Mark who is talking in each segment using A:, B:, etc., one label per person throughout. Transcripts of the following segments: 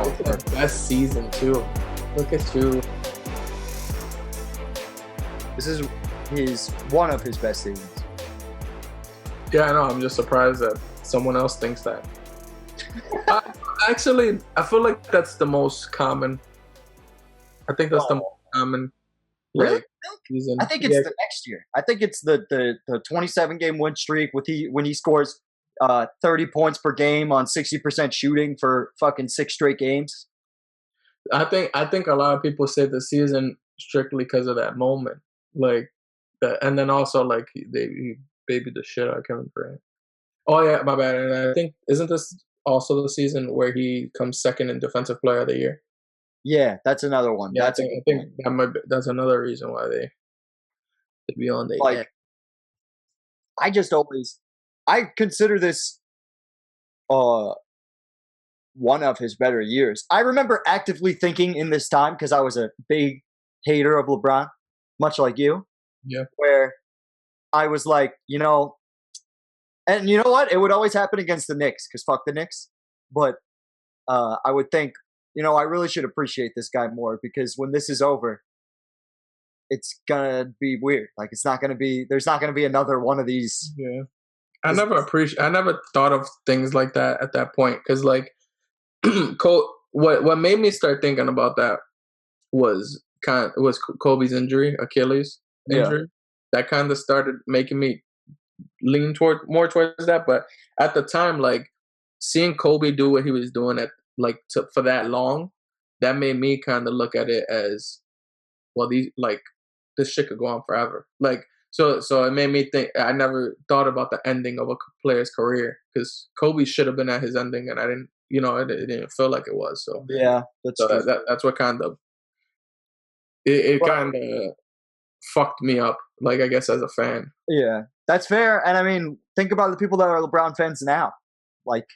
A: It's our best season too. Look at you.
B: This is one of his best seasons.
A: Yeah, I know. I'm just surprised that someone else thinks that. Actually, I feel like that's the most common. I think that's the most common.
B: Really?
A: Season.
B: I think it's the next year. I think it's the 27 game win streak when he scores 30 points per game on 60% shooting for fucking 6 straight games.
A: I think a lot of people say the season strictly because of that moment, like that, and then also like he babied the shit out of Kevin Durant. Oh yeah, my bad. And I think isn't this also the season where he comes second in Defensive Player of the Year?
B: Yeah, that's another one.
A: Yeah, I think that's another reason why they be on the
B: like. I consider this one of his better years. I remember actively thinking in this time, because I was a big hater of LeBron, much like you.
A: Yeah.
B: Where I was like, and you know what? It would always happen against the Knicks, because fuck the Knicks. But I would think, I really should appreciate this guy more, because when this is over, it's gonna be weird. Like there's not gonna be another one of these.
A: Yeah. I never thought of things like that at that point, because like what made me start thinking about that was Kobe's injury, Achilles injury. Yeah. That kind of started making me lean more towards that. But at the time, like seeing Kobe do what he was doing for that long, that made me kind of look at it as, well, this shit could go on forever. Like so it made me think. I never thought about the ending of a player's career, because Kobe should have been at his ending, and I didn't. It didn't feel like it was. So
B: yeah,
A: that's what kind of it kind of fucked me up. Like, I guess as a fan.
B: Yeah, that's fair. And I mean, think about the people that are LeBron fans now. Like,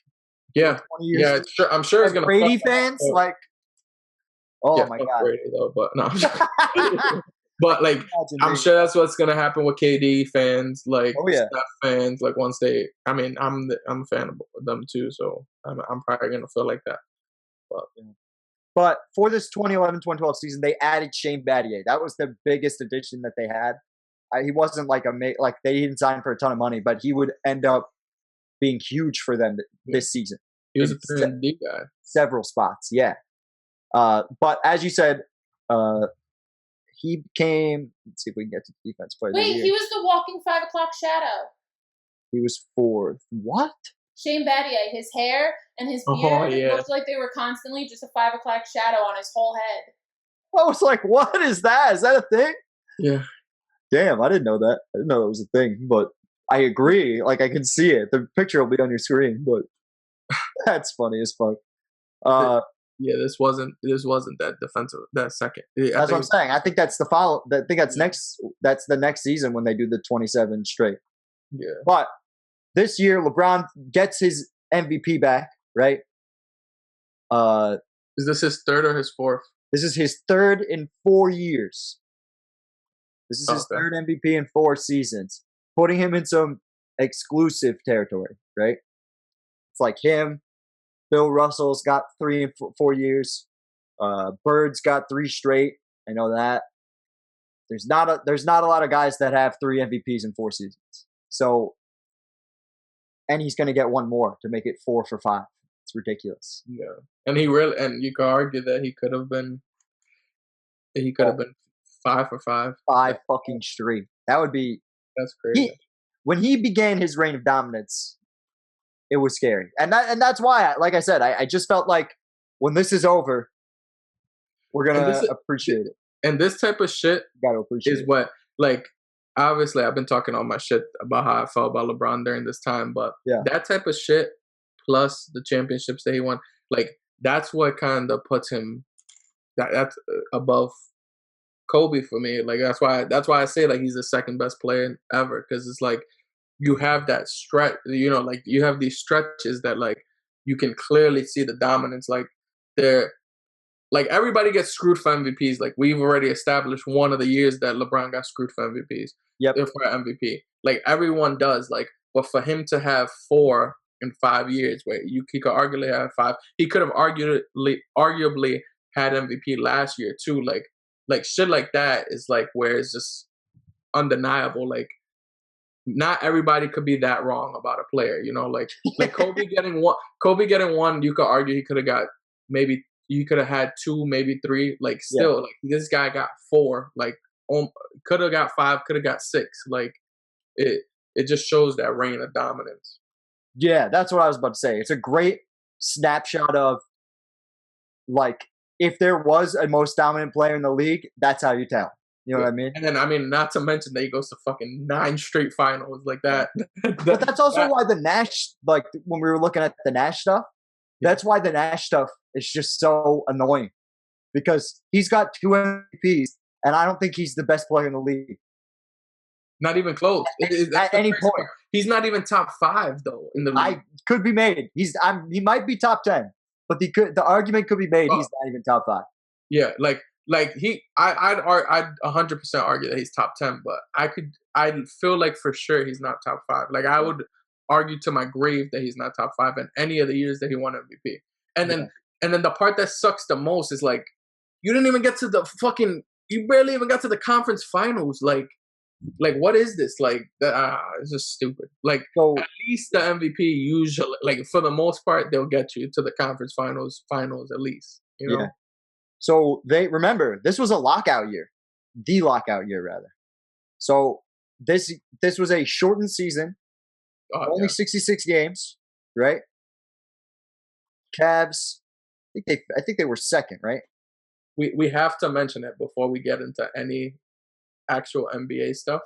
A: yeah,
B: 20 years
A: I'm sure it's gonna
B: Brady fans like. Oh
A: yeah,
B: my god!
A: Brady, though, but no. But like, I'm sure that's what's gonna happen with KD fans, like Steph fans. Like once I'm a fan of them too, so I'm probably gonna feel like that.
B: But for this 2011-2012 season, they added Shane Battier. That was the biggest addition that they had. He wasn't like they didn't sign for a ton of money, but he would end up being huge for them this season.
A: He was a 3D guy.
B: Several spots, yeah. But as you said, he became. Let's see if we can get to defense player.
C: Wait, he was the walking 5 o'clock shadow.
B: He was fourth. What?
C: Shane Battier, his hair and his beard looked like they were constantly just a 5 o'clock shadow on his whole head.
B: I was like, what is that? Is that a thing?
A: Yeah.
B: Damn, I didn't know that. I didn't know that was a thing, but I agree. Like, I can see it. The picture will be on your screen, but that's funny as fuck.
A: Yeah, this wasn't that defensive. That second.
B: That's what I'm saying. I think that's the follow. I think that's next. That's the next season when they do the 27 straight.
A: Yeah.
B: But this year, LeBron gets his MVP back. Right.
A: Is this his third or his fourth?
B: This is his third in 4 years. This is his third MVP in 4 seasons, putting him in some exclusive territory. Right. It's like him. Bill Russell's got 3 in 4 years. Bird's got 3 straight. I know that. There's not a lot of guys that have 3 MVPs in 4 seasons. So, and he's going to get one more to make it 4 for 5. It's ridiculous.
A: Yeah, and you could argue that he could have been 5 for 5.
B: 5 fucking straight. That would be.
A: That's crazy.
B: When he began his reign of dominance, it was scary. And that's why, like I said, I just felt like when this is over, we're going to appreciate it.
A: And this type of shit
B: is
A: what, like, obviously I've been talking all my shit about how I felt about LeBron during this time, but that type of shit plus the championships that he won, like, that's what kind of puts him that's above Kobe for me. Like, that's why I say, like, he's the second best player ever, because it's like, you have that stretch, like you have these stretches that like you can clearly see the dominance. Like like everybody gets screwed for MVPs. Like we've already established one of the years that LeBron got screwed for MVPs.
B: Yep.
A: For MVP. Like everyone does. Like, but for him to have 4 in 5 years. Where he could arguably have 5. He could have arguably had MVP last year too. Like shit like that is like where it's just undeniable. Like not everybody could be that wrong about a player. You know, like Kobe getting one. Kobe getting one. You could argue he could have got maybe. You could have had 2, maybe 3. Like still, like this guy got 4. Like could have got 5. Could have got 6. Like it just shows that reign of dominance.
B: Yeah, that's what I was about to say. It's a great snapshot of like if there was a most dominant player in the league, that's how you tell. You know what I mean?
A: And then not to mention that he goes to fucking 9 straight finals like that.
B: But that's also why the Nash, like when we were looking at the Nash stuff, that's why the Nash stuff is just so annoying because he's got 2 MVPs and I don't think he's the best player in the league.
A: Not even close.
B: At any point.
A: He's not even top 5 though in the league.
B: Could be made. He might be top 10, but the argument could be made. He's not even top 5.
A: Yeah, I'd 100% argue that he's top 10, but I feel like for sure he's not top 5. Like I would argue to my grave that he's not top 5 in any of the years that he won MVP. And then the part that sucks the most is like you didn't even get to you barely even got to the conference finals. Like what is this? Like it's just stupid. Like at least the MVP usually, like for the most part, they'll get you to the conference finals at least. You know. Yeah.
B: So remember this was a lockout year, the lockout year rather. So this was a shortened season, only 66 games, right? Cavs, I think they were second, right?
A: We have to mention it before we get into any actual NBA stuff.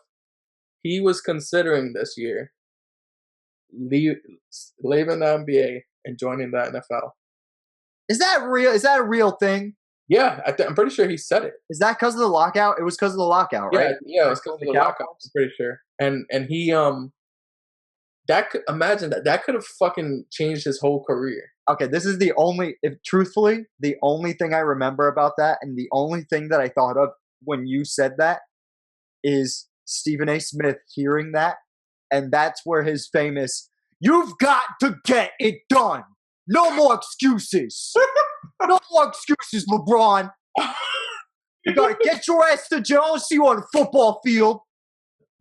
A: He was considering this year leaving the NBA and joining the NFL.
B: Is that real? Is that a real thing?
A: Yeah, I'm pretty sure he said it.
B: Is that because of the lockout? It was because of the lockout, right?
A: Yeah, it's because of the lockout. I'm pretty sure. And he imagine that could have fucking changed his whole career.
B: Okay, this is the only thing I remember about that, and the only thing that I thought of when you said that is Stephen A. Smith hearing that, and that's where his famous "You've got to get it done. No more excuses. No more excuses, LeBron. You gotta get your ass to Joe. I don't see you on the football field.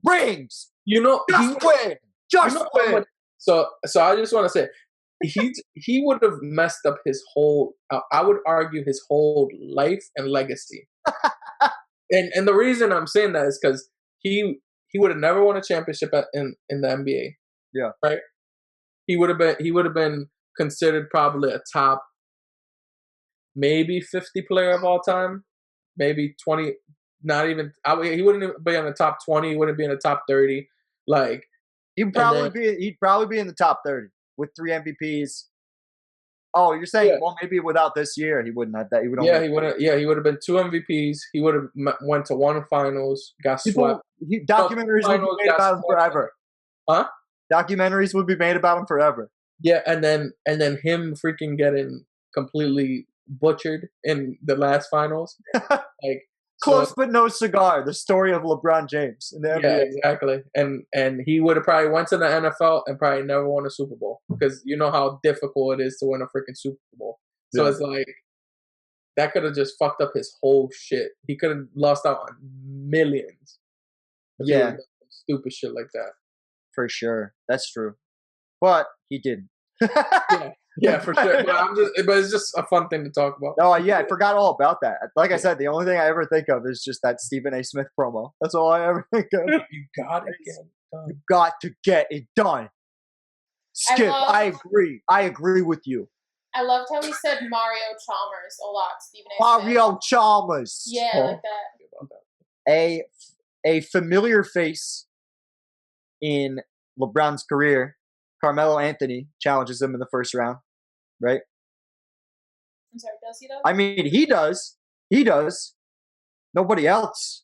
B: Rings.
A: You know,
B: just win. Just win."
A: So I just want to say, he would have messed up his whole. I would argue his whole life and legacy. and the reason I'm saying that is because he would have never won a championship in the NBA.
B: Yeah.
A: Right. He would have been considered probably a top, maybe 50 player of all time, maybe 20. Not even. He wouldn't even be in the top 20. He wouldn't be in the top 30. Like
B: he'd probably be in the top 30 with 3 MVPs. Oh, you're saying maybe without this year he wouldn't have that. He
A: would have been 2 MVPs. He would have went to 1 finals. Got swept.
B: Documentaries would be made about him forever.
A: Huh?
B: Documentaries would be made about him forever.
A: Yeah, and then him freaking getting completely butchered in the last finals. Like
B: close but no cigar. The story of LeBron James.
A: Yeah, exactly. And he would have probably went to the NFL and probably never won a Super Bowl because you know how difficult it is to win a freaking Super Bowl. So it's like that could have just fucked up his whole shit. He could have lost out on millions.
B: Yeah,
A: stupid shit like that.
B: For sure, that's true. But he didn't.
A: Yeah, for sure. But it's just a fun thing to talk about.
B: Oh, yeah, I forgot all about that. Like I said, the only thing I ever think of is just that Stephen A. Smith promo. That's all I ever think of.
A: You got to get it done.
B: You got to get it done. Skip, I agree with you.
C: I loved how he said Mario Chalmers a lot, Stephen A.
B: Mario Chalmers.
C: Yeah, like that.
B: A familiar face in LeBron's career, Carmelo Anthony challenges him in the first round, right?
C: I'm sorry, does he though?
B: I mean, he does. He does. Nobody else,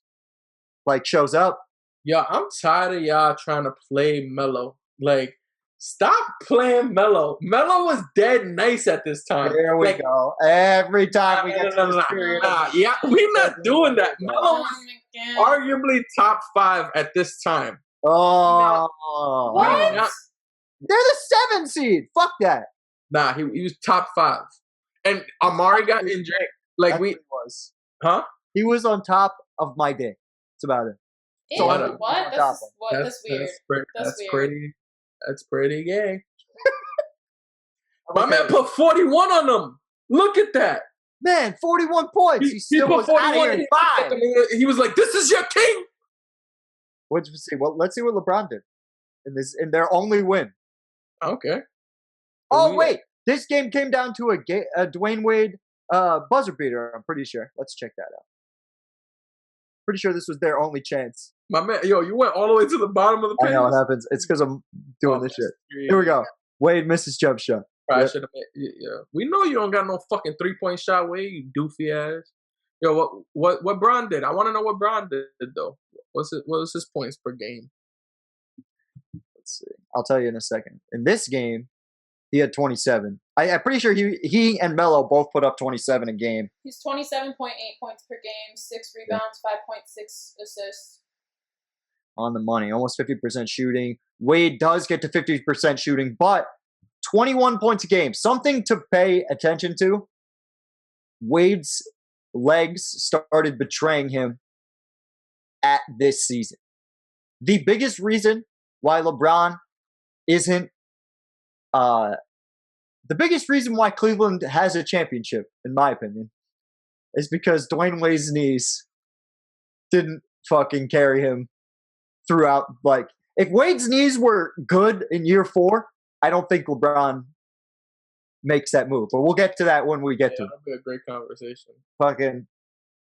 B: shows up.
A: Yeah, I'm tired of y'all trying to play Melo. Like, stop playing Melo. Melo was dead nice at this time.
B: There we go. Every time we get to this period.
A: Yeah, we're not doing that. Melo was arguably top 5 at this time.
B: Oh.
C: What?
B: They're the 7 seed. Fuck that.
A: Nah, he was top 5. And Amari got injured. Like
B: That's what he was.
A: Huh?
B: He was on top of my day. That's about it.
C: So what? That's weird.
A: That's weird. That's pretty gay. My man put 41 on them. Look at that.
B: Man, 41 points. He still was out of here in 5.
A: He was like, "This is your king."
B: Let's see. Well, let's see what LeBron did in their only win.
A: Okay.
B: Oh wait, this game came down to a Dwayne Wade buzzer beater. I'm pretty sure. Let's check that out. Pretty sure this was their only chance.
A: My man, you went all the way to the bottom of the page.
B: I know what happens. It's because I'm doing this shit. Here we go. Wade misses jump shot.
A: Yep. We know you don't got no fucking 3-point shot, Wade, you doofy ass. Yo, what Bron did? I want to know what Bron did though. What was his points per game?
B: Let's see. I'll tell you in a second. In this game, he had 27. I'm pretty sure he and Melo both put up 27 a game.
C: He's 27.8 points per game, 6 rebounds, 5.6 assists.
B: On the money, almost 50% shooting. Wade does get to 50% shooting, but 21 points a game. Something to pay attention to. Wade's legs started betraying him at this season. The biggest reason why LeBron isn't the biggest reason why Cleveland has a championship, in my opinion, is because Dwayne Wade's knees didn't fucking carry him throughout. Like, if Wade's knees were good in year 4, I don't think LeBron makes that move. But we'll get to that when we get to it.
A: That'll be a great conversation.
B: Fucking,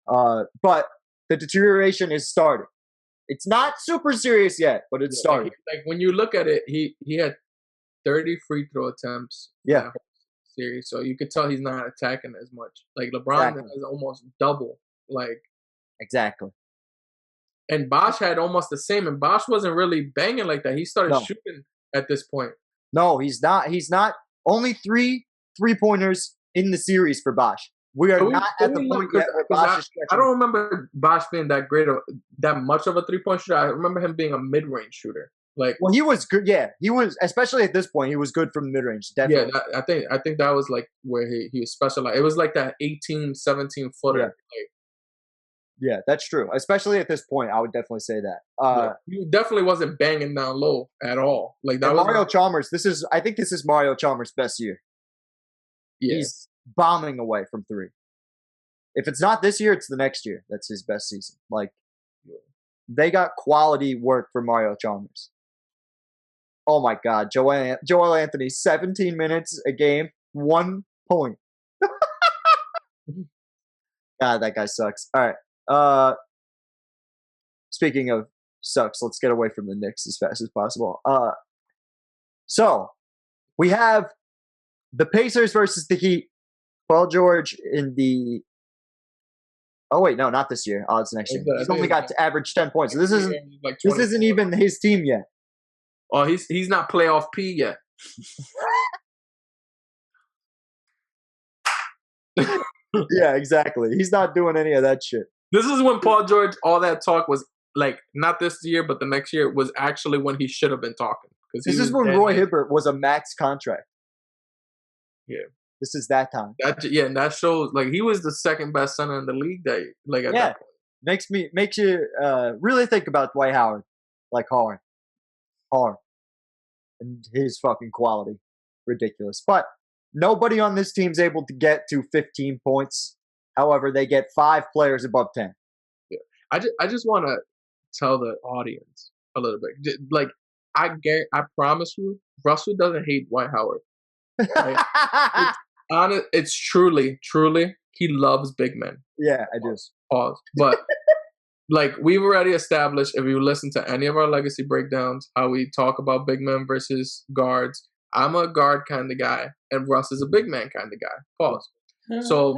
B: but the deterioration is starting. It's not super serious yet, but it's starting.
A: Like when you look at it, he had 30 free throw attempts.
B: Yeah.
A: Series, so you could tell he's not attacking as much. Like LeBron has almost double. Like
B: exactly.
A: And Bosh had almost the same, and Bosh wasn't really banging like that. He started shooting at this point.
B: No, he's not. He's not. Only 3 3-pointers in the series for Bosh. We are not at the point yet where Bosh is stretching.
A: I don't remember Bosh being that much of a 3-point shooter. I remember him being a mid-range shooter. Like,
B: well, he was good. Yeah, he was, especially at this point. He was good from mid-range. Definitely.
A: Yeah, I think that was like where he was specialized. It was like that 18, 17 footer.
B: Yeah. Yeah, that's true. Especially at this point, I would definitely say that.
A: He definitely wasn't banging down low at all. Like that was
B: Mario Chalmers. I think this is Mario Chalmers' best year. Yeah. He's bombing away from 3. If it's not this year, it's the next year. That's his best season. Like, they got quality work for Mario Chalmers. Oh my God, Joel Anthony, 17 minutes a game, 1 point. God, that guy sucks. All right. Speaking of sucks, let's get away from the Knicks as fast as possible. So we have the Pacers versus the Heat. Paul George in the. Oh wait, no, not this year. Oh, it's next year. He's only got to average 10 points. So this isn't even his team yet.
A: Oh, he's not playoff P yet.
B: Yeah, exactly. He's not doing any of that shit.
A: This is when Paul George, all that talk was like not this year, but the next year was actually when he should have been talking.
B: This is when Roy Hibbert was a max contract.
A: Yeah.
B: This is that time.
A: And that shows like he was the second best center in the league that at that point.
B: Makes you really think about Dwight Howard like hard. And his fucking quality. Ridiculous. But nobody on this team's able to get to 15 points. However, they get 5 players above 10.
A: Yeah. I just want to tell the audience a little bit. Like, I promise you, Russell doesn't hate Dwight Howard. Right? It's truly, he loves big men.
B: Yeah, I do.
A: Pause. But like we've already established, if you listen to any of our legacy breakdowns, how we talk about big men versus guards. I'm a guard kind of guy, and Russ is a big man kind of guy. Pause. So,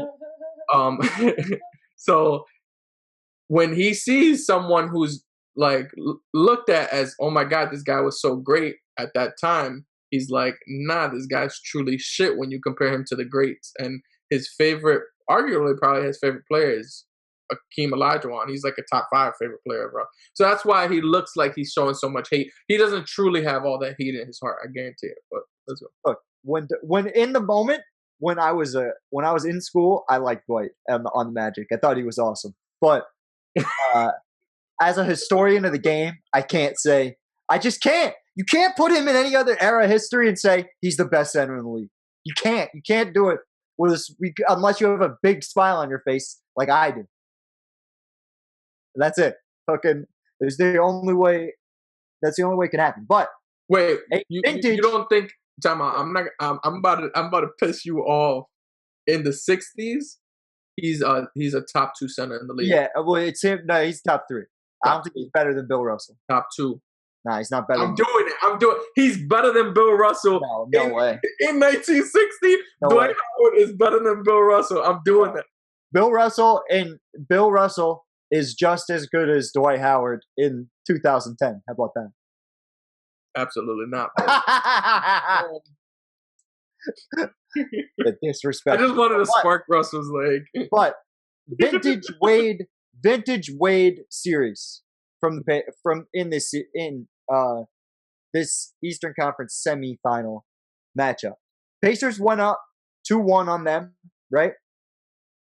A: so when he sees someone who's like looked at as, oh my God, this guy was so great at that time, he's like, nah, this guy's truly shit when you compare him to the greats. And his favorite, arguably probably his favorite player is Akeem Olajuwon. He's like a top 5 favorite player, bro. So that's why he looks like he's showing so much hate. He doesn't truly have all that hate in his heart. I guarantee it. But let's go.
B: Look, when in the moment when I was in school, I liked Dwight on the Magic. I thought he was awesome. But as a historian of the game, I can't say. I just can't. You can't put him in any other era of history and say he's the best center in the league. You can't. You can't do it unless you have a big smile on your face like I do. That's it. Fucking. There's the only way. That's the only way it can happen. But
A: wait, you don't think? Time out. I'm about to piss you off. In the 60s, he's a top 2 center in the league.
B: Yeah, well, it's him. No, he's top 3. I don't think he's better than Bill Russell.
A: Top 2.
B: Nah, he's not better.
A: I'm doing it. He's better than Bill Russell.
B: No way.
A: In 1960, Dwight Howard is better than Bill Russell. I'm doing it.
B: Bill Russell is just as good as Dwight Howard in 2010. How about that?
A: Absolutely not.
B: The disrespect.
A: I just wanted to spark Russell's leg.
B: But vintage Wade series from this Eastern Conference semifinal matchup. Pacers went up 2-1 on them, right?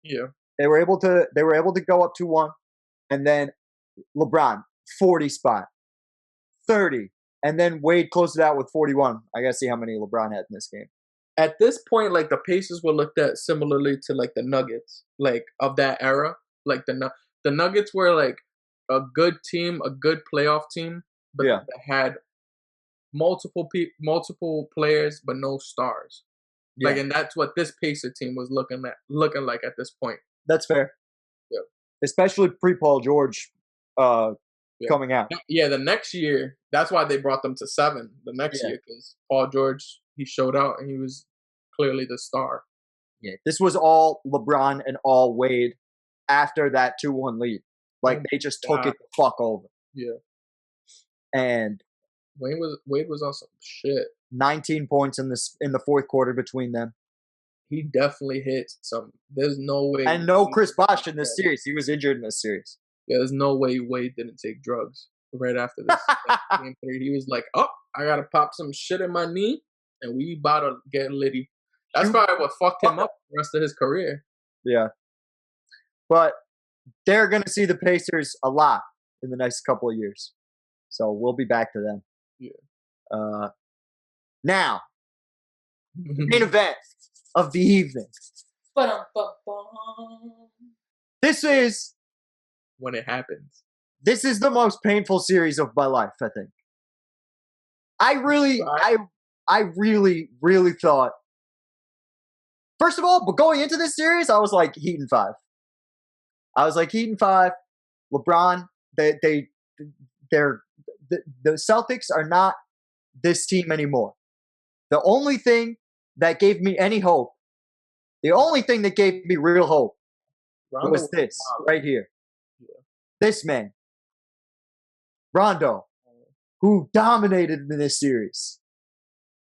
A: Yeah.
B: They were able to go up 2-1, and then LeBron 40 spot, 30, and then Wade closed it out with 41. I gotta see how many LeBron had in this game.
A: At this point, like the Pacers were looked at similarly to like the Nuggets, like of that era. Like the Nuggets were like a good team, a good playoff team, but they had multiple players but no stars. Yeah. Like, and that's what this Pacer team was looking like at this point.
B: That's fair.
A: Yeah,
B: especially pre-Paul George coming out.
A: Yeah, the next year, that's why they brought them to 7. The next year, because Paul George, he showed out and he was clearly the star.
B: Yeah, this was all LeBron and all Wade after that 2-1 lead. Like, they just took it the fuck over.
A: Yeah.
B: And
A: Wade was on some shit.
B: 19 points in the fourth quarter between them.
A: He definitely hit some. There's no way.
B: And no Chris Bosh in this series. He was injured in this series.
A: Yeah, there's no way Wade didn't take drugs right after this game 3. He was like, "Oh, I gotta pop some shit in my knee, and we about to get litty." That's probably what fucked him up the rest of his career.
B: Yeah, but they're gonna see the Pacers a lot in the next couple of years, so we'll be back to them.
A: Yeah.
B: Now, main event of the evening. This is
A: when it happens.
B: This is the most painful series of my life, I think. I really thought. First of all, but going into this series, I was like Heat in 5. I was like Heat in 5. LeBron, the Celtics are not this team anymore. The only thing that gave me any hope, the only thing that gave me real hope was this right here. Yeah. This man, Rondo, who dominated in this series.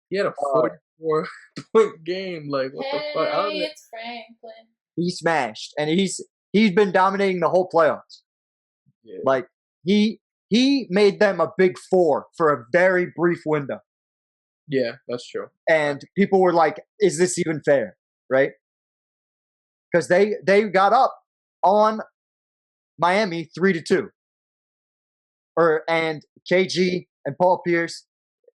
A: He had a 44-point game. Like, what the fuck?
C: Hey, it's Franklin.
B: He smashed, and he's been dominating the whole playoffs. Yeah. Like, he made them a big 4 for a very brief window.
A: Yeah, that's true.
B: And people were like, is this even fair? Right? Because they got up on Miami 3-2. And KG and Paul Pierce,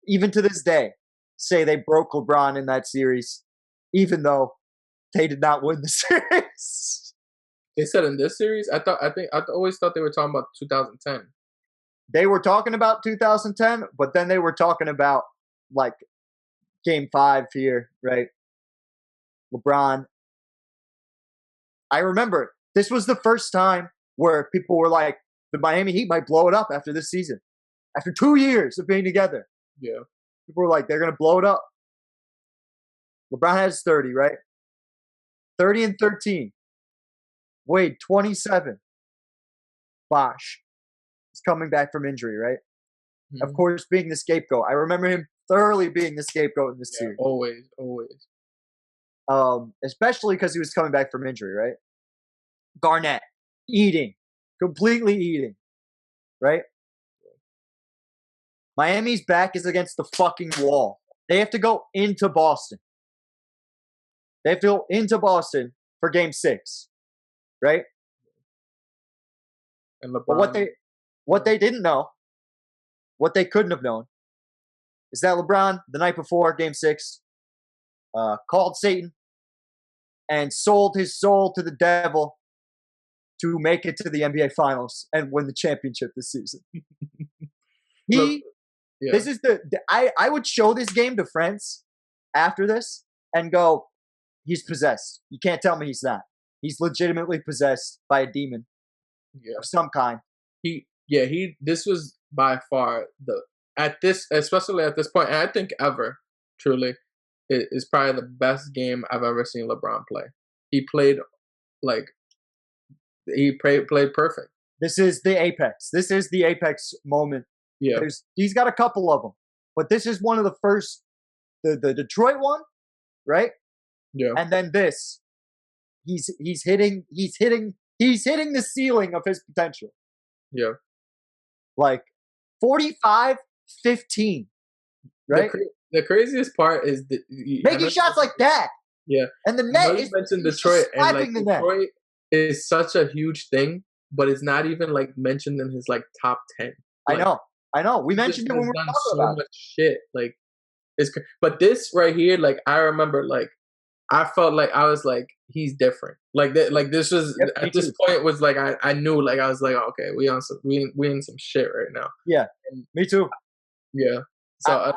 B: even to this day, say they broke LeBron in that series, even though they did not win the series.
A: They said in this series? I always thought they were talking about 2010.
B: They were talking about 2010, but then they were talking about like Game 5 here, right? LeBron. I remember this was the first time where people were like, the Miami Heat might blow it up after this season. After 2 years of being together.
A: Yeah.
B: People were like, they're going to blow it up. LeBron has 30, right? 30 and 13. Wade, 27. Bosh is coming back from injury, right? Mm-hmm. Of course, being the scapegoat. I remember him thoroughly being the scapegoat in this series.
A: Always.
B: Especially because he was coming back from injury, right? Garnett, eating, completely eating, right? Miami's back is against the fucking wall. They have to go into Boston. They have to go into Boston for Game 6, right?
A: And LeBron.
B: But what they didn't know, what they couldn't have known, is that LeBron, the night before Game 6, called Satan and sold his soul to the devil to make it to the NBA Finals and win the championship this season. This is I would show this game to friends after this and go, he's possessed. You can't tell me he's not. He's legitimately possessed by a demon of some kind.
A: This was by far especially at this point, and I think ever, truly, it is probably the best game I've ever seen LeBron play. He played played perfect.
B: This is the apex. This is the apex moment.
A: Yeah.
B: He's got a couple of them, but this is one of the first, the Detroit one, right?
A: Yeah.
B: And then this, he's hitting the ceiling of his potential.
A: Yeah.
B: Like 45-15, right?
A: The craziest part is
B: making shots like that.
A: Yeah.
B: And the net
A: is mentioned Detroit, and like Detroit is such a huge thing, but it's not even like mentioned in his like top 10. Like,
B: I know. We mentioned it when we were talking about
A: so much shit. Like, but this right here, like I remember, like I felt like I was like, he's different. Like that. Like this was at this point was like I knew, like I was like, oh, okay, we in some shit right now.
B: Yeah, me too.
A: Yeah. So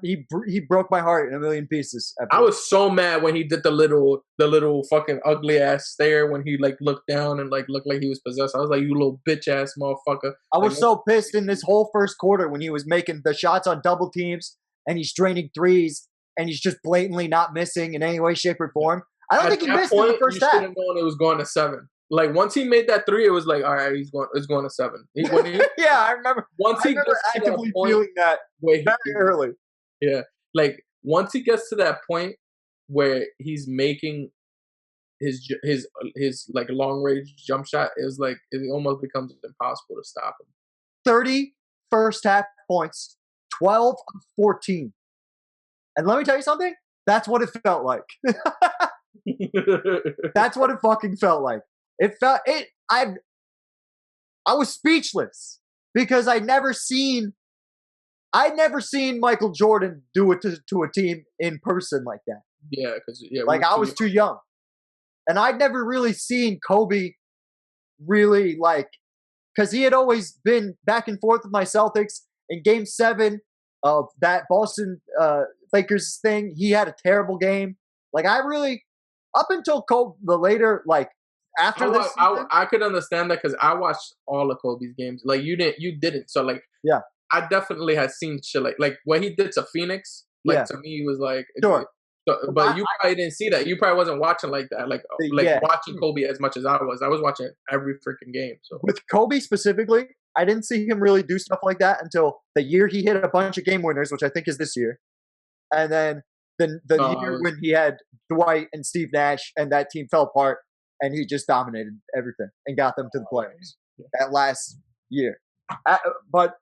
B: he broke my heart in a million pieces.
A: I was so mad when he did the little fucking ugly ass stare when he like looked down and like looked like he was possessed. I was like, you little bitch ass motherfucker.
B: I was so pissed in this whole first quarter when he was making the shots on double teams and he's draining threes and he's just blatantly not missing in any way, shape, or form. I don't think he missed in the first half. You should have known
A: it was going to 7. Like once he made that 3, it was like, all right, it's going to 7.
B: Yeah, I remember. Once he remember actively feeling that very early.
A: Yeah, like once he gets to that point where he's making his like long range jump shot, is like it almost becomes impossible to stop him.
B: 30 first half points, 12 of 14, and let me tell you something. That's what it felt like. That's what it fucking felt like. I was speechless because I'd never seen Michael Jordan do it to a team in person like that.
A: Yeah, because
B: like I was too young, and I'd never really seen Kobe really like, because he had always been back and forth with my Celtics. In Game 7 of that Boston Lakers thing, he had a terrible game. Like I really, up until Kobe, the later like. After this,
A: I could understand that because I watched all of Kobe's games. Like you didn't. So like,
B: yeah,
A: I definitely had seen shit like when he did to Phoenix. Like to me, it was like,
B: sure.
A: But you probably didn't see that. You probably wasn't watching like that. Like watching Kobe as much as I was. I was watching every freaking game. So
B: with Kobe specifically, I didn't see him really do stuff like that until the year he hit a bunch of game winners, which I think is this year, and then the year when he had Dwight and Steve Nash, and that team fell apart. And he just dominated everything and got them to the playoffs that last year. But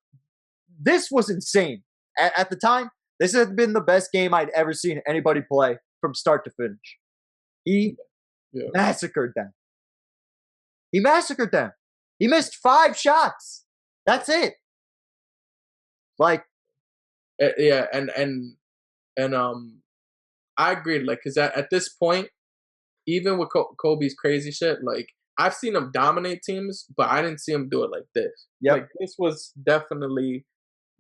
B: this was insane. At the time, this had been the best game I'd ever seen anybody play from start to finish. He massacred them. He massacred them. He missed 5 shots. That's it. Like,
A: yeah, and I agreed. Like, because at this point, even with Kobe's crazy shit, like I've seen him dominate teams, but I didn't see him do it like this.
B: Yep.
A: Like this was definitely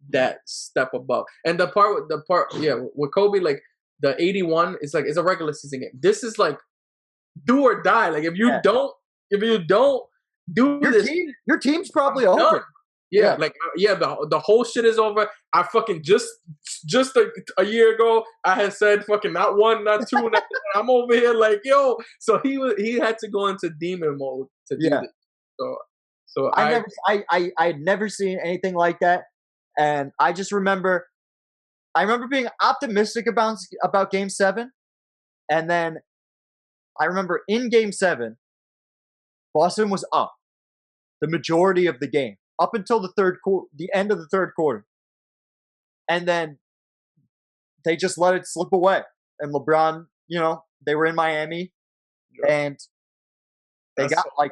A: that step above. And the part, with Kobe, like the 81 is like it's a regular season game. This is like do or die. Like if you don't do
B: your team's probably over.
A: Yeah, like the whole shit is over. I fucking just a year ago I had said fucking not 1, not 2, not 3. I'm over here like yo. So he had to go into demon mode to do this. So
B: I'd never seen anything like that, and I just remember being optimistic about Game 7, and then I remember in Game 7, Boston was up. the majority of the game up until the end of the third quarter. And then they just let it slip away. And LeBron, they were in Miami, and they got I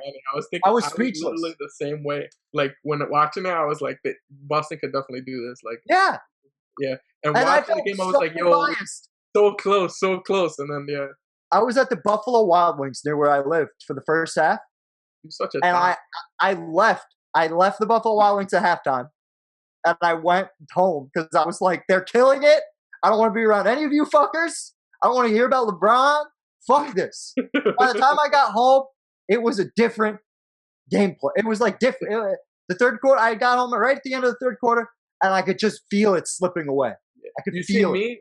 B: was speechless.
A: Literally the same way. Like when watching it, I was like, Boston could definitely do this. Like,
B: yeah.
A: And watching the game, I was like, yo, biased. So close. And then
B: I was at the Buffalo Wild Wings near where I lived for the first half.
A: You're such a
B: and I left the Buffalo Wild Wings at halftime, and I went home because I was like, they're killing it. I don't want to be around any of you fuckers. I don't want to hear about LeBron. Fuck this. By the time I got home, it was a different gameplay. It was like different. The third quarter, I got home right at the end of the third quarter, and I could just feel it slipping away. I could feel it.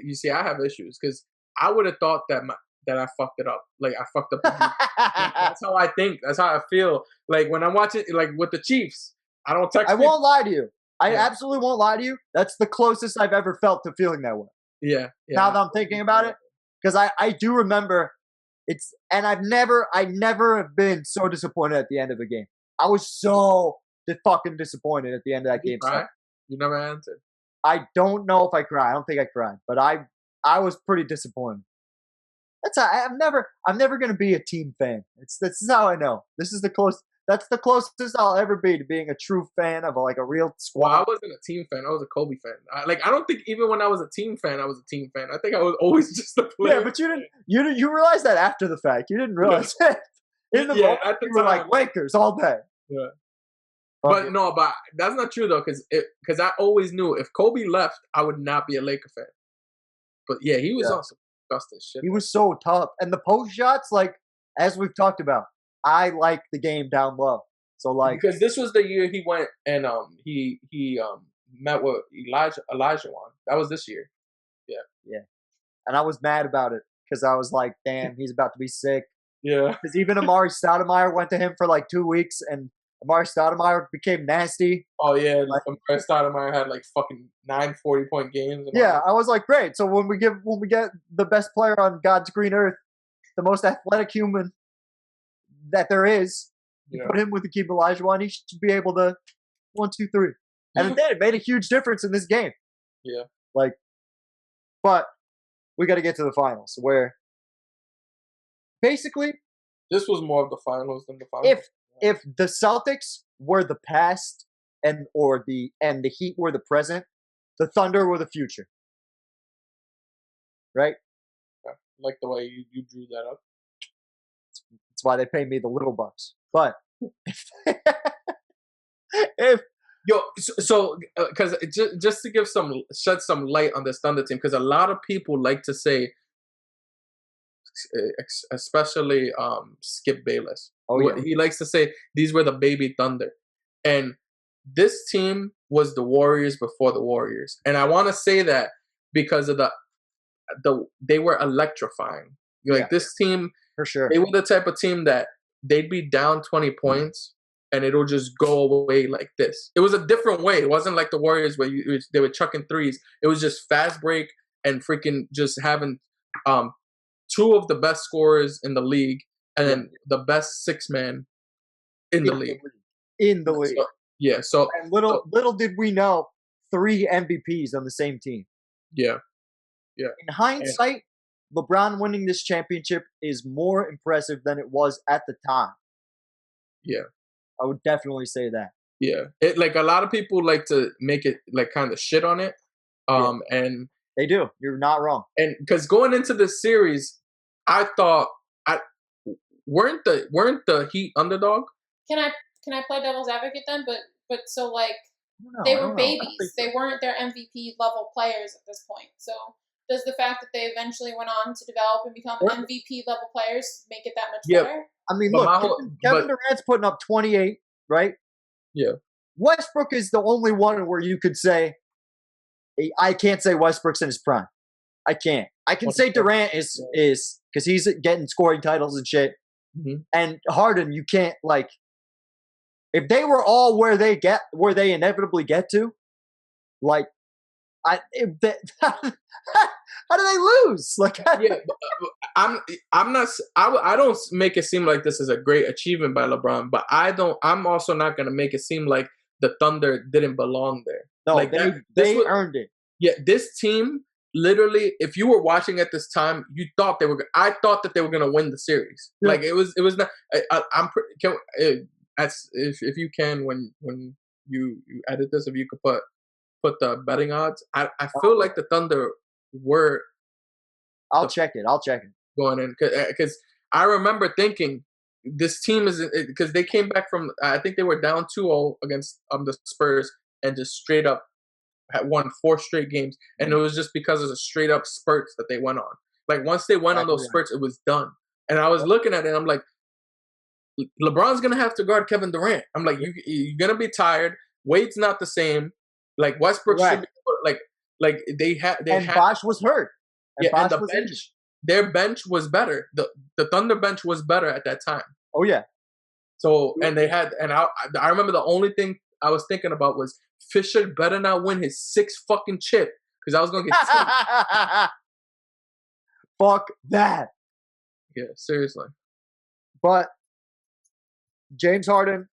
A: You see, I have issues because I would have thought that I fucked it up. Like I fucked up. That's how I think. That's how I feel. Like when I'm watching, like with the Chiefs, I don't text.
B: I won't lie to you. I absolutely won't lie to you. That's the closest I've ever felt to feeling that way.
A: Yeah.
B: Now that I'm thinking about it, because I do remember and I never have been so disappointed at the end of a game. I was so fucking disappointed at the end of that game.
A: You never answered.
B: I don't know if I cried. I don't think I cried, but I was pretty disappointed. I'm never gonna be a team fan. This is how I know. This is the close. That's the closest I'll ever be to being a true fan of a real squad.
A: Well, I wasn't a team fan. I was a Kobe fan. I don't think even when I was a team fan, I was a team fan. I think I was always just a player.
B: Yeah, but you realized that after the fact. You didn't realize it. In the moment, you were like Lakers all day.
A: Yeah. But that's not true though, because I always knew if Kobe left, I would not be a Laker fan. But yeah, he was on some disgusting shit.
B: He was so tough, and the post shots, as we've talked about, I like the game down low. So
A: because this was the year he went and he met with Elijah Wan. That was this year. Yeah.
B: And I was mad about it because I was like, damn, he's about to be sick.
A: Yeah.
B: Because even Amari Stoudemire went to him for 2 weeks, and Amari Stoudemire became nasty.
A: Oh yeah, Amari Stoudemire had fucking 9 40-point games.
B: I was like, great. So when we get the best player on God's green earth, the most athletic human that there is, you put him with Hakeem Olajuwon, he should be able to 1, 2, 3. And it did. It made a huge difference in this game.
A: Yeah.
B: But we got to get to the finals, where basically
A: this was more of the finals than the finals.
B: If the Celtics were the past and the Heat were the present, the Thunder were the future. Right?
A: Yeah. Like the way you drew that up.
B: That's why they pay me the little bucks. But
A: because just to shed some light on this Thunder team, because a lot of people like to say, especially Skip Bayless. He likes to say these were the baby Thunder, and this team was the Warriors before the Warriors, and I want to say that because of they were electrifying. This team,
B: for sure,
A: they were the type of team that they'd be down 20 points and it'll just go away like this. It was a different way. It wasn't like the Warriors where they were chucking threes. It was just fast break and freaking just having 2 of the best scorers in the league and then the best 6-man in the league.
B: In the league.
A: So
B: and little did we know 3 MVPs on the same team.
A: Yeah.
B: In hindsight, LeBron winning this championship is more impressive than it was at the time.
A: Yeah.
B: I would definitely say that.
A: Yeah. A lot of people like to make it kind of shit on it. And
B: they do. You're not wrong.
A: And because going into this series, I thought weren't the Heat underdog?
C: Can I play devil's advocate then? But so they were babies. They weren't their MVP level players at this point. So does the fact that they eventually went on to develop and become MVP level players make it that much better?
B: I mean, look, Kevin Durant's putting up 28, right?
A: Yeah.
B: Westbrook is the only one where you could say, I can't say Westbrook's in his prime. I can't. I can say Durant is because he's getting scoring titles and shit.
A: Mm-hmm.
B: And Harden, you can't if they were all where they inevitably get to, how do they lose? Like,
A: yeah, I'm not. I don't make it seem like this is a great achievement by LeBron, but I'm also not gonna make it seem like the Thunder didn't belong there.
B: No,
A: like
B: they earned it.
A: Yeah, this team literally. If you were watching at this time, you thought they were. I thought that they were gonna win the series. Yeah. Like it was not. I'm. If you can when you edit this, if you could put the betting odds, I feel like the Thunder were.
B: I'll check it.
A: Going in because I remember thinking this team is because they came back from I think they were down 2-0 against the Spurs and just straight up had won 4 straight games, and it was just because of the straight up spurts that they went on. Like once they went on those spurts, it was done. And I was looking at it, and I'm like, LeBron's gonna have to guard Kevin Durant. I'm like, you're gonna be tired. Wade's not the same. Like Westbrook should be like they had.
B: Bosh was hurt.
A: And the bench. Their bench was better. The Thunder bench was better at that time.
B: Oh yeah.
A: So and they had I remember the only thing I was thinking about was Fisher better not win his 6th fucking chip because I was gonna get
B: fuck that.
A: Yeah, seriously.
B: But James Harden,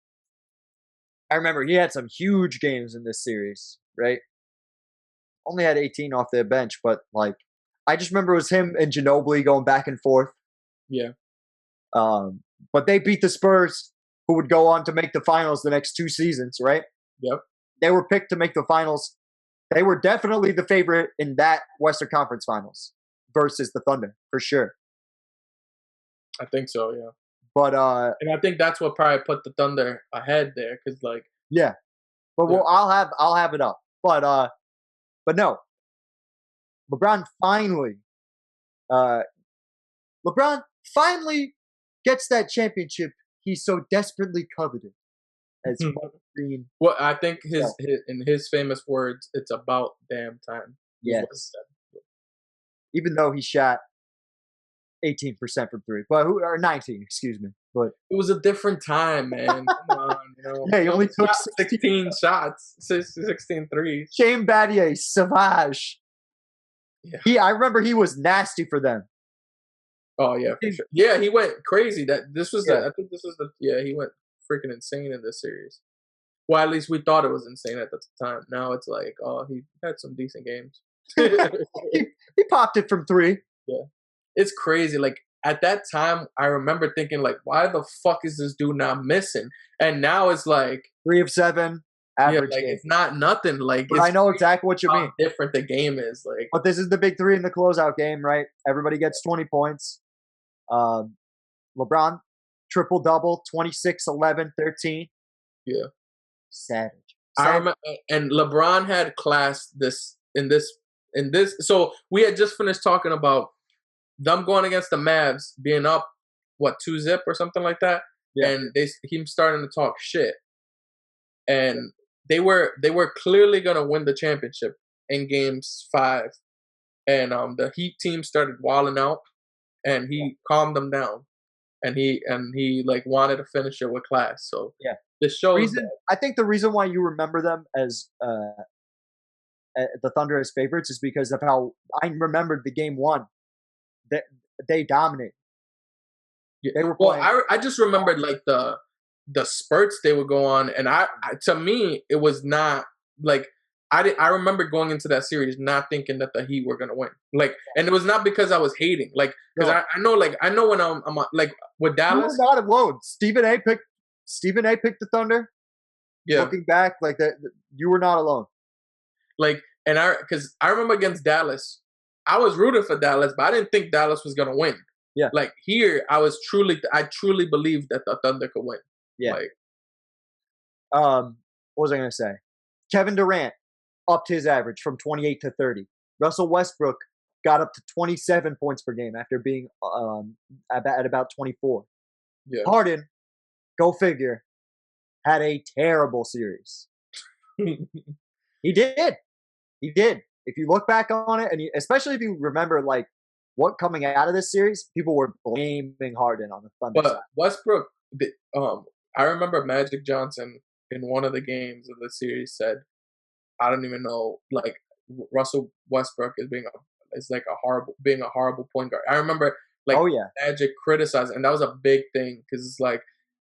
B: I remember he had some huge games in this series, right? Only had 18 off their bench, but like I just remember it was him and Ginobili going back and forth.
A: Yeah.
B: But they beat the Spurs, who would go on to make the finals the next 2 seasons, right?
A: Yep.
B: They were picked to make the finals. They were definitely the favorite in that Western Conference Finals versus the Thunder, for sure.
A: I think so, yeah.
B: But
A: and I think that's what probably put the Thunder ahead there, because like
B: yeah. But well, I'll have it up. But no. LeBron finally gets that championship he so desperately coveted. As Green.
A: Well, I think in his famous words, it's about damn time.
B: Yes. Even though he shot 18% from 3, or 19, excuse me. But
A: it was a different time, man. Come on,
B: Yeah, he only took
A: 16 shots, 16 threes.
B: Shane Battier, Savage.
A: Yeah.
B: I remember he was nasty for them.
A: Oh yeah, for sure. Yeah, he went crazy. I think this was he went freaking insane in this series. Well, at least we thought it was insane at the time. Now it's like, oh, he had some decent games.
B: he popped it from 3.
A: Yeah. It's crazy. Like at that time, I remember thinking like, why the fuck is this dude not missing? And now it's like
B: 3 of 7. Average game.
A: It's not nothing. Like
B: I know exactly what you mean.
A: Different the game is like.
B: But this is the big 3 in the closeout game, right? Everybody gets 20 points. LeBron triple double, 26, 11, 13.
A: Yeah,
B: savage.
A: I remember, and LeBron had class in this. So we had just finished talking about them going against the Mavs, being up 2-0 or something like that, and him starting to talk shit, and they were clearly gonna win the championship in games 5, and the Heat team started wilding out, and he calmed them down, and he like wanted to finish it with class. So this shows.
B: I think the reason why you remember them as the Thunder as favorites is because of how I remembered the game 1 that they dominated. They were playing.
A: Well, I just remembered like the spurts they would go on, and I to me it was not like I remember going into that series not thinking that the Heat were gonna win. Like, and it was not because I was hating, like because I know when I'm like with Dallas.
B: You were not alone. Stephen A picked the Thunder.
A: Yeah.
B: Looking back, like that, you were not alone.
A: Like, and because I remember against Dallas, I was rooting for Dallas, but I didn't think Dallas was gonna win.
B: Yeah.
A: Like here, I truly believed that the Thunder could win.
B: Yeah.
A: Like,
B: what was I gonna say? Kevin Durant upped his average from 28 to 30. Russell Westbrook got up to 27 points per game after being at about 24.
A: Yeah.
B: Harden, go figure, had a terrible series. He did. If you look back on it, and especially if you remember like what coming out of this series, people were blaming Harden on the Thunder side.
A: Westbrook, I remember Magic Johnson in one of the games of the series said, I don't even know, like Russell Westbrook is being a horrible point guard. I remember Magic criticized, and that was a big thing because it's like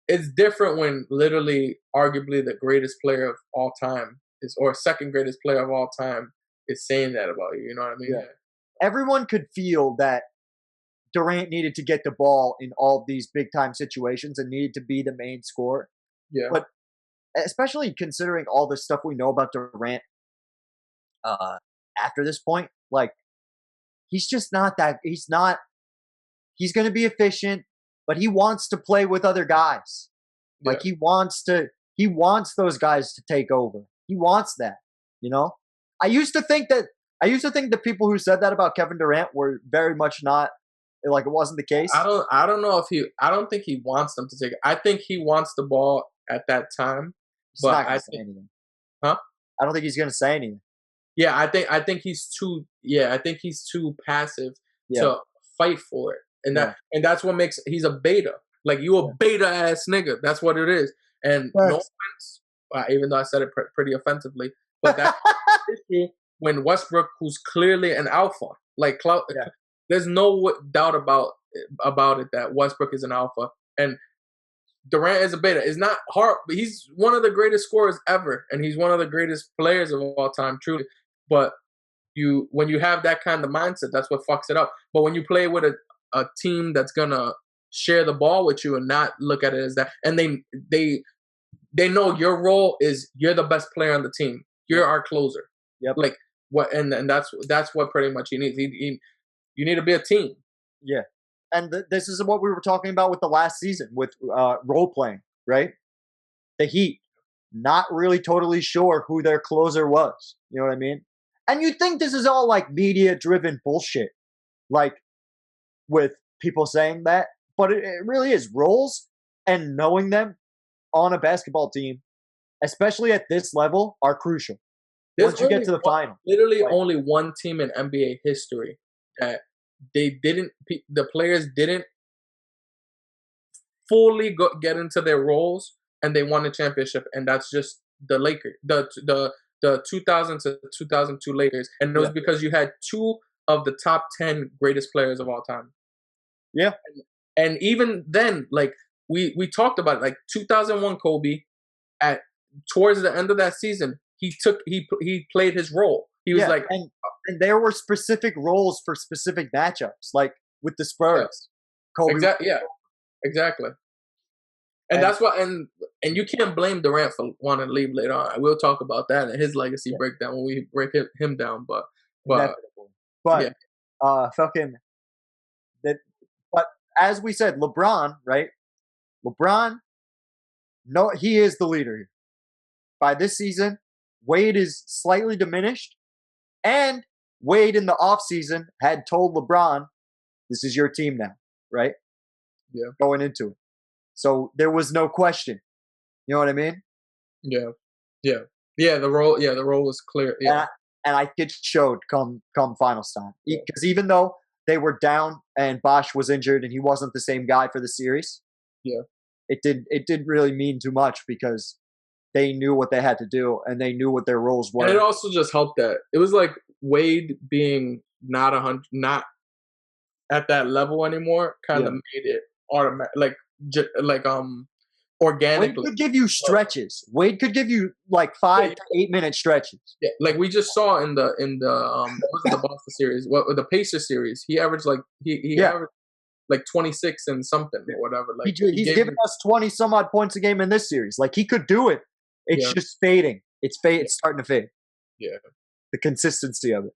A: it's different when literally, arguably the greatest player of all time or second greatest player of all time is saying that about you. You know what I mean?
B: Yeah. Everyone could feel that Durant needed to get the ball in all these big time situations and needed to be the main scorer.
A: Yeah.
B: But especially considering all the stuff we know about Durant after this point, like he's just not that. He's going to be efficient, but he wants to play with other guys. Like he wants those guys to take over. He wants that, you know? I used to think the people who said that about Kevin Durant were very much not, like it wasn't the case.
A: I don't think he wants them to take it. I think he wants the ball at that time.
B: He's not going to say anything.
A: Huh?
B: I don't think he's going to say anything.
A: Yeah, I think he's too passive to fight for it. And that's what makes he's a beta. Like you a beta ass nigga. That's what it is. And no offense, even though I said it pretty offensively, but that's issue when Westbrook, who's clearly an alpha, there's no doubt about it that Westbrook is an alpha and Durant is a beta. It's not hard, but he's one of the greatest scorers ever, and he's one of the greatest players of all time, truly. But when you have that kind of mindset, that's what fucks it up. But when you play with a team that's gonna share the ball with you and not look at it as that, and they know your role is you're the best player on the team. You're our closer.
B: Yep.
A: Like what, and that's what pretty much he needs. You need to be a team.
B: Yeah. And this is what we were talking about with the last season with role playing, right? The Heat, not really totally sure who their closer was. You know what I mean? And you think this is all like media driven bullshit, like with people saying that, but it really is. Roles and knowing them on a basketball team, especially at this level, are crucial. Once you get to the final.
A: Literally only one team in NBA history that the players didn't fully get into their roles and they won a championship, and that's just the Lakers, the 2000 to 2002 Lakers, and it was because you had two of the top 10 greatest players of all time.
B: Yeah,
A: and even then, like we talked about it, like 2001 Kobe, towards the end of that season, he played his role. He was
B: and there were specific roles for specific matchups, like with the Spurs. Kobe.
A: Exactly. And that's why, and you can't blame Durant for wanting to leave later on. We'll talk about that and his legacy breakdown when we break him down. But
B: as we said, LeBron, right? LeBron, no, he is the leader here. By this season, Wade is slightly diminished, and Wade in the offseason had told LeBron, this is your team now, right?
A: Yeah.
B: Going into it. So there was no question. You know what I mean?
A: Yeah. The role was clear. Yeah.
B: And I think it showed come finals time. Because even though they were down and Bosh was injured and he wasn't the same guy for the series, it didn't really mean too much because they knew what they had to do and they knew what their roles were.
A: And it also just helped that it was like Wade being not at that level anymore kind of made it automatic, organically.
B: Wade could give you stretches. Wade could give you like 5 to 8 minute stretches.
A: Yeah, like we just saw in the the Boston series, the Pacers series, he averaged he averaged like 26 and something or whatever. Like
B: he's giving us 20 some odd points a game in this series. Like he could do it. It's just fading. It's starting to fade.
A: Yeah.
B: The consistency of it.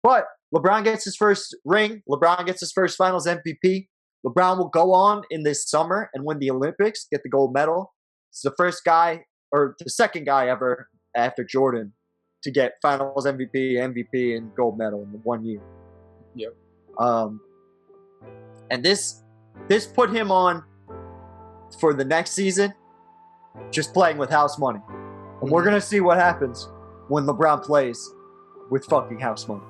B: But LeBron gets his first ring. LeBron gets his first finals MVP. LeBron will go on in this summer and win the Olympics, get the gold medal. He's the first guy, or the second guy ever after Jordan to get finals MVP, and gold medal in 1 year.
A: Yep.
B: And this put him on for the next season, just playing with house money. And we're going to see what happens when LeBron plays with fucking house money.